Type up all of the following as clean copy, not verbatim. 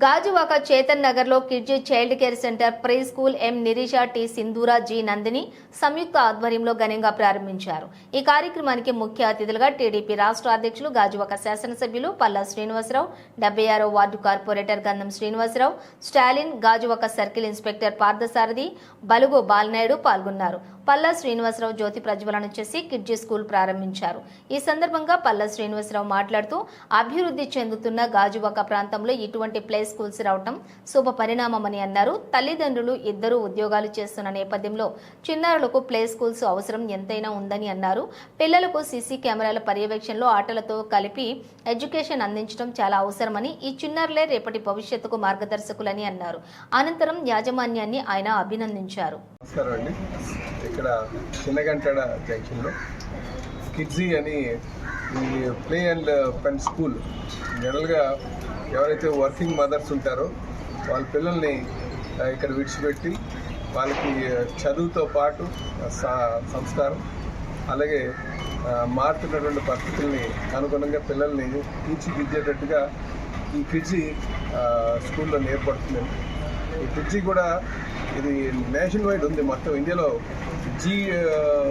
గాజువాక చేతన్ నగర్ లో Kidzee child care centre preschool M Nireesha T Sindhura G Nandini Samyuktha ఆధ్వర్యంలో ఘనంగా ప్రారంభించారు. ఈ కార్యక్రమానికి ముఖ్య అతిథులుగా టీడీపీ రాష్ట్ర అధ్యక్షులు గాజువాక శాసనసభ్యులు పల్లా శ్రీనివాసరావు, 76వ వార్డు కార్పొరేటర్ గంధం శ్రీనివాసరావు, స్టాలిన్, గాజువాక సర్కిల్ ఇన్స్పెక్టర్ పార్థసారథి, బలుగు బాలనాయుడు పాల్గొన్నారు. పల్లా శ్రీనివాసరావు జ్యోతి ప్రజ్వలన చేసి కిడ్జీ స్కూల్ ప్రారంభించారు. ఈ సందర్భంగా పల్లా శ్రీనివాసరావు మాట్లాడుతూ అభివృద్ధి చెందుతున్న గాజువాక ప్రాంతంలో ఇటువంటి ప్లే స్కూల్స్ రావడం శుభ పరిణామమని అన్నారు. తల్లిదండ్రులు ఇద్దరు ఉద్యోగాలు చేస్తున్న నేపథ్యంలో చిన్నారులకు ప్లే స్కూల్స్ అవసరం ఎంతైనా ఉందని అన్నారు. పిల్లలకు సీసీ కెమెరాల పర్యవేక్షణలో ఆటలతో కలిపి ఎడ్యుకేషన్ అందించడం చాలా అవసరమని, ఈ చిన్నారులే రేపటి భవిష్యత్తుకు మార్గదర్శకులని అన్నారు. అనంతరం యాజమాన్యాన్ని ఆయన అభినందించారు. ఇక్కడ చిన్నగంటడ జంక్షన్లో కిడ్జీ అని ఈ ప్లే అండ్ ఫన్ స్కూల్ జనరల్గా ఎవరైతే వర్కింగ్ మదర్స్ ఉంటారో వాళ్ళ పిల్లల్ని ఇక్కడ విడిచిపెట్టి వాళ్ళకి చదువుతో పాటు సంస్కారం అలాగే మారుతున్నటువంటి పరిస్థితుల్ని అనుగుణంగా పిల్లల్ని తీర్చిదిద్దేటట్టుగా ఈ కిడ్జీ స్కూల్లో ఏర్పడుతుందండి. ఈ కిడ్జీ కూడా ఇది నేషన్ వైడ్ ఉంది, మొత్తం ఇండియాలో జీ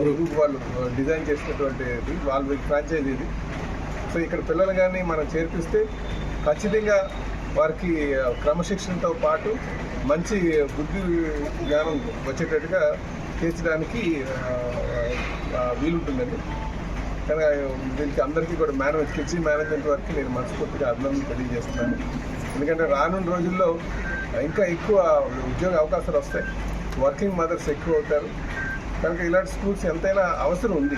గ్రూప్ వాళ్ళు డిజైన్ చేసినటువంటిది, వాళ్ళ ఫ్రాంచైజీ ఇది. సో ఇక్కడ పిల్లలు కానీ మనం చేర్పిస్తే ఖచ్చితంగా వారికి క్రమశిక్షణతో పాటు మంచి బుద్ధి జ్ఞానం వచ్చేటట్టుగా తీర్చడానికి వీలుంటుందండి. కానీ దీనికి అందరికీ కూడా కిడ్జీ మేనేజ్మెంట్ వరకు నేను మనస్ఫూర్తిగా అభినందన తెలియజేస్తున్నాను. ఎందుకంటే రానున్న రోజుల్లో ఇంకా ఎక్కువ ఉద్యోగ అవకాశాలు వస్తాయి, వర్కింగ్ మదర్స్ ఎక్కువ అవుతారు. కనుక ఇలాంటి స్కూల్స్ ఎంతైనా అవసరం ఉంది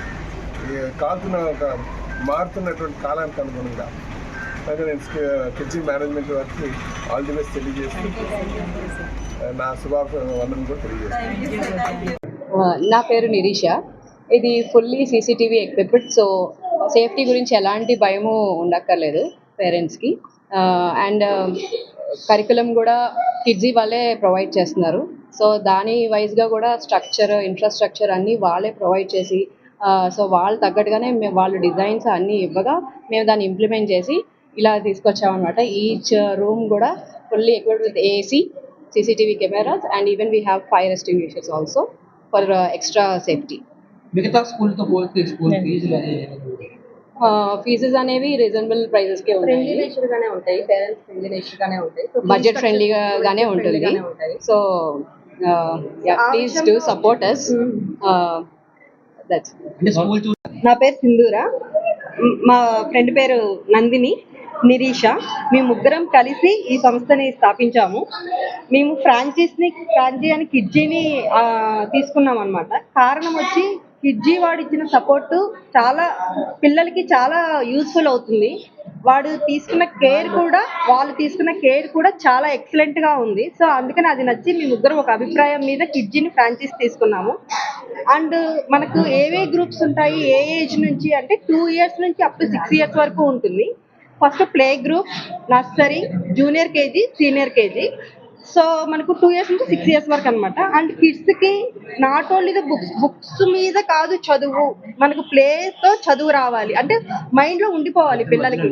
మారుతున్నటువంటి కాలానికి అనుగుణంగా. కనుక నేను కిడ్జీ మేనేజ్మెంట్ వరకు ఆల్ ది బెస్ట్ తెలియజేస్తూ నా శుభాకాంక్షలు కూడా తెలియజేస్తాను. నా పేరు నిరీషా. ఇది fully CCTV equipped, so safety గురించి ఎలాంటి భయము ఉండక్కర్లేదు పేరెంట్స్కి. అండ్ కరికులం కూడా కిడ్జీ వాళ్ళే ప్రొవైడ్ చేస్తున్నారు. సో దాని వైజ్గా కూడా ఇన్ఫ్రాస్ట్రక్చర్ అన్నీ వాళ్ళే ప్రొవైడ్ చేసి, సో వాళ్ళు తగ్గట్టుగానే వాళ్ళు డిజైన్స్ అన్నీ ఇవ్వగా మేము దాన్ని ఇంప్లిమెంట్ చేసి ఇలా తీసుకొచ్చామన్నమాట. ఈచ్ రూమ్ కూడా fully equipped with AC, CCTV cameras and even we have fire extinguishers also for extra safety. మిగతా స్కూల్తో పోలిస్తే స్కూల్ ఫీజెస్ అనేవి రీజనబుల్ ప్రైజెస్కే ఉంటాయి, పేరెంట్స్ ఫ్రెండ్లీ నేచర్గానే ఉంటాయి, బడ్జెట్ ఫ్రెండ్లీగానే ఉంటుంది. So please do support us. నా పేరు సింధూరా, మా ఫ్రెండ్ పేరు నందిని, నిరీషా. మేము ముగ్గురం కలిసి ఈ సంస్థని స్థాపించాము. మేము ఫ్రాంచైజీ అని కిడ్జీని తీసుకున్నాం అనమాట. కారణం వచ్చి కిడ్జీ వాడు ఇచ్చిన సపోర్టు చాలా పిల్లలకి చాలా యూస్ఫుల్ అవుతుంది. వాళ్ళు తీసుకున్న కేర్ కూడా చాలా ఎక్సలెంట్గా ఉంది. సో అందుకని అది నచ్చి మేము ముగ్గురం ఒక అభిప్రాయం మీద కిడ్జీని ఫ్రాంచైజ్ తీసుకున్నాము. అండ్ మనకు ఏవే గ్రూప్స్ ఉంటాయి, ఏ ఏజ్ నుంచి అంటే 2 years నుంచి అప్ టు 6 years వరకు ఉంటుంది. First play group, nursery, junior KG, senior KG. So మనకు 2 years నుంచి 6 years వరకు అనమాట. అండ్ కిడ్స్కి నాట్ ఓన్లీ ద బుక్స్ మీద కాదు చదువు, మనకు ప్లేతో చదువు రావాలి అంటే మైండ్లో ఉండిపోవాలి పిల్లలకి.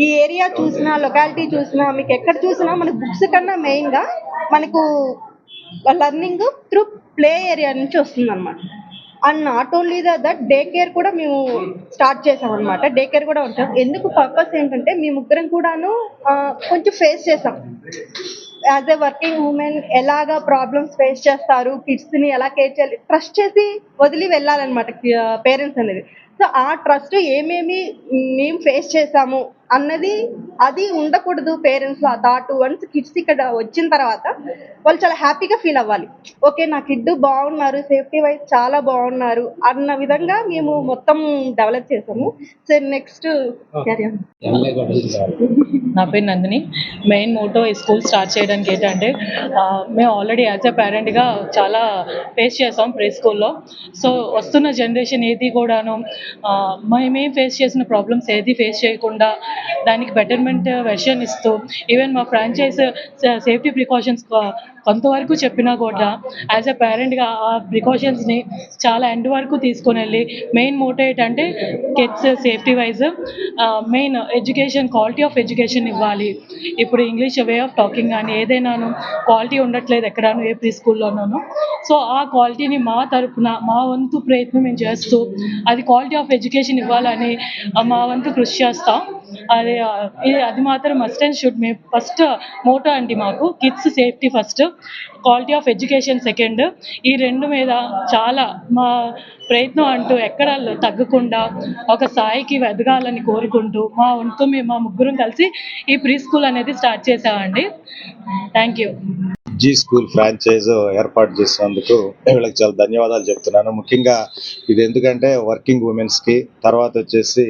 ఈ ఏరియా చూసినా, లొకాలిటీ చూసినా, మీకు ఎక్కడ చూసినా మనకు బుక్స్ కన్నా మెయిన్గా మనకు లెర్నింగ్ త్రూ ప్లే ఏరియా నుంచి వస్తుంది అనమాట. And not only that day care కూడా మేము స్టార్ట్ చేసాం అనమాట. డే కేర్ కూడా ఉంటాం. ఎందుకు పర్పస్ ఏంటంటే మీ ముగ్గురం కూడాను కొంచెం ఫేస్ చేసాం. యాజ్ ఏ వర్కింగ్ ఉమెన్ ఎలాగా ప్రాబ్లమ్స్ ఫేస్ చేస్తారు, కిడ్స్ని ఎలా కేర్ చేయాలి, ట్రస్ట్ చేసి వదిలి వెళ్ళాలన్నమాట పేరెంట్స్ అనేది. సో ఆ ట్రస్ట్ ఏమేమి మేము ఫేస్ చేసాము అన్నది అది ఉండకూడదు పేరెంట్స్లో. ఆ థాట్ వన్స్ కిడ్స్ ఇక్కడ వచ్చిన తర్వాత వాళ్ళు చాలా హ్యాపీగా ఫీల్ అవ్వాలి. ఓకే, నా కిడ్ బాగున్నారు, సేఫ్టీ వైజ్ చాలా బాగున్నారు అన్న విధంగా మేము మొత్తం డెవలప్ చేసాము. సో నెక్స్ట్ నా పేరు నందిని. మెయిన్ మోటో ఈ స్కూల్ స్టార్ట్ చేయడానికి ఏంటంటే మేము ఆల్రెడీ యాజ్ ఎ పేరెంట్గా చాలా ఫేస్ చేసాం ప్రీ స్కూల్లో. సో వస్తున్న జనరేషన్ ఏది కూడాను మేమేం ఫేస్ చేసిన ప్రాబ్లమ్స్ ఏది ఫేస్ చేయకుండా దానికి బెటర్మెంట్ వెర్షన్ ఇస్తూ ఈవెన్ మా ఫ్రాంచైజ్ సేఫ్టీ ప్రికాషన్స్ కొంతవరకు చెప్పినా కూడా యాజ్ ఎ పేరెంట్గా ఆ ప్రికాషన్స్ని చాలా ఎండ్ వరకు తీసుకొని వెళ్ళి మెయిన్ మోటో ఏంటంటే kids safety wise main education, quality of education ఇవ్వాలి. ఇప్పుడు ఇంగ్లీష్ వే ఆఫ్ టాకింగ్ కానీ ఏదైనాను క్వాలిటీ ఉండట్లేదు ఎక్కడాను, ఏ ప్రీ స్కూల్లోనూ. సో ఆ క్వాలిటీని మా తరపున మా వంతు ప్రయత్నం మేము చేస్తూ అది క్వాలిటీ ఆఫ్ ఎడ్యుకేషన్ ఇవ్వాలని మా వంతు కృషి చేస్తాం. అది మాత్రం మస్ట్ అండ్ షుడ్. మేము ఫస్ట్ మోటో అండి మాకు kids safety first, quality of education second. ఈ రెండు మీద చాలా మా ప్రయత్నం అంటూ ఎక్కడ తగ్గకుండా ఒక స్థాయికి ఎదగాలని కోరుకుంటూ మా వంతు మా ముగ్గురం కలిసి ఈ ప్రీ స్కూల్ అనేది స్టార్ట్ చేసామండి. Thank you. Zee school franchise ఏర్పాటు చేసినందుకు వీళ్ళకి చాలా ధన్యవాదాలు చెప్తున్నాను. ముఖ్యంగా ఇది ఎందుకంటే వర్కింగ్ ఉమెన్స్కి, తర్వాత వచ్చేసి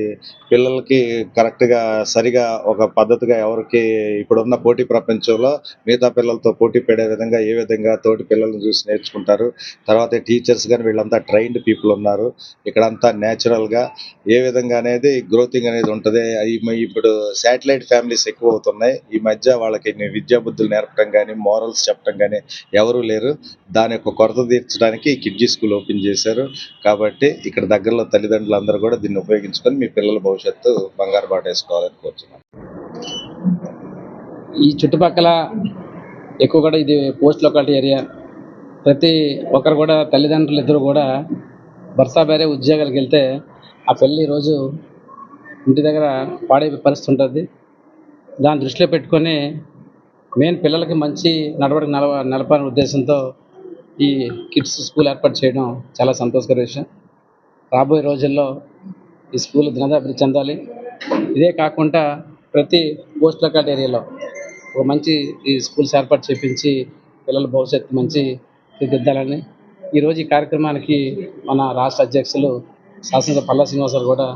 పిల్లలకి కరెక్ట్గా సరిగా ఒక పద్ధతిగా ఎవరికి ఇప్పుడున్న పోటీ ప్రపంచంలో మిగతా పిల్లలతో పోటీ పడే విధంగా ఏ విధంగా తోటి పిల్లల్ని చూసి నేర్చుకుంటారు. తర్వాత టీచర్స్ కానీ వీళ్ళంతా ట్రైన్డ్ పీపుల్ ఉన్నారు. ఇక్కడంతా న్యాచురల్గా ఏ విధంగా అనేది గ్రోతింగ్ అనేది ఉంటుంది. ఇప్పుడు శాటిలైట్ ఫ్యామిలీస్ ఎక్కువ అవుతున్నాయి. ఈ మధ్య వాళ్ళకి విద్యా బుద్ధులు నేర్పడం కానీ మోరల్స్ చెప్పడం కానీ ఎవరూ లేరు. దాని యొక్క కొరత తీర్చడానికి కిడ్జీ స్కూల్ ఓపెన్ చేశారు. కాబట్టి ఇక్కడ దగ్గరలో తల్లిదండ్రులు అందరూ కూడా దీన్ని ఉపయోగించుకొని మీ పిల్లల భవిష్యత్తు బంగారు బాట వేసుకోవాలని కోరుతున్నాను. ఈ చుట్టుపక్కల ఎక్కువ కూడా ఇది పోస్ట్ లొకాలిటీ ఏరియా. ప్రతి ఒక్కరు కూడా తల్లిదండ్రులు ఇద్దరు కూడా భర్త భార్య ఉద్యోగాలకు వెళ్తే ఆ పిల్లలు ఈరోజు ఇంటి దగ్గర పాడే పరిస్థితి ఉంటుంది. దాన్ని దృష్టిలో పెట్టుకొని మెయిన్ పిల్లలకి మంచి నడవడికి నడపాలనే ఉద్దేశంతో ఈ కిడ్స్ స్కూల్ ఏర్పాటు చేయడం చాలా సంతోషకర విషయం. రాబోయే రోజుల్లో ఈ స్కూల్ దినదాభివృద్ధి చెందాలి. ఇదే కాకుండా ప్రతి పోస్ట్ లొకాలిటీ ఏరియాలో ఒక మంచి ఈ స్కూల్స్ ఏర్పాటు చేయించి పిల్లల భవిష్యత్తు మంచి తీర్చిదిద్దాలని ఈరోజు ఈ కార్యక్రమానికి మన రాష్ట్ర అధ్యక్షులు శాసనసభ పల్లా శ్రీనివాస్ గారు కూడా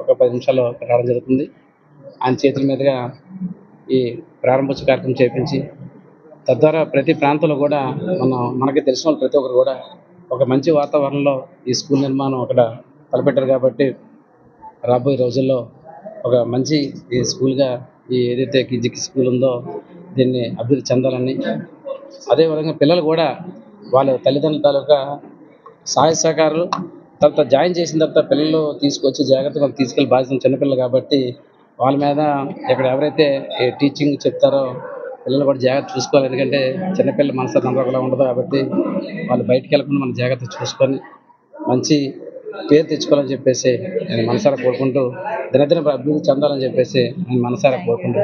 ఒక 10 నిమిషాలు రావడం జరుగుతుంది. ఆయన చేతుల మీదుగా ఈ ప్రారంభోత్సవ కార్యక్రమం చేయించి తద్వారా ప్రతి ప్రాంతంలో కూడా మనకి తెలిసిన వాళ్ళు ప్రతి ఒక్కరు కూడా ఒక మంచి వాతావరణంలో ఈ స్కూల్ నిర్మాణం అక్కడ తలపెట్టారు. కాబట్టి రాబోయే రోజుల్లో ఒక మంచి ఈ స్కూల్గా ఈ ఏదైతే కిడ్జీ స్కూల్ ఉందో దీన్ని అభివృద్ధి చెందాలని, అదేవిధంగా పిల్లలు కూడా వాళ్ళ తల్లిదండ్రుల తాలూకా సహాయ సహకారాలు తర్వాత జాయిన్ చేసిన తర్వాత పిల్లలు తీసుకొచ్చి జాగ్రత్తగా తీసుకెళ్ళి బాధ్యత చిన్నపిల్లలు కాబట్టి వాళ్ళ మీద ఇక్కడ ఎవరైతే టీచింగ్ చెప్తారో పిల్లలు కూడా జాగ్రత్త చూసుకోవాలి. ఎందుకంటే చిన్నపిల్లల మనసు నమ్మకంగా ఉండదు కాబట్టి వాళ్ళు బయటికి వెళ్ళకుండా మనం జాగ్రత్త చూసుకొని మంచి పేరు తెచ్చుకోవాలని చెప్పేసి నేను మనసారా కోరుకుంటూ దినదిన అభివృద్ధి చెందాలని చెప్పేసి నేను మనసారా కోరుకుంటూ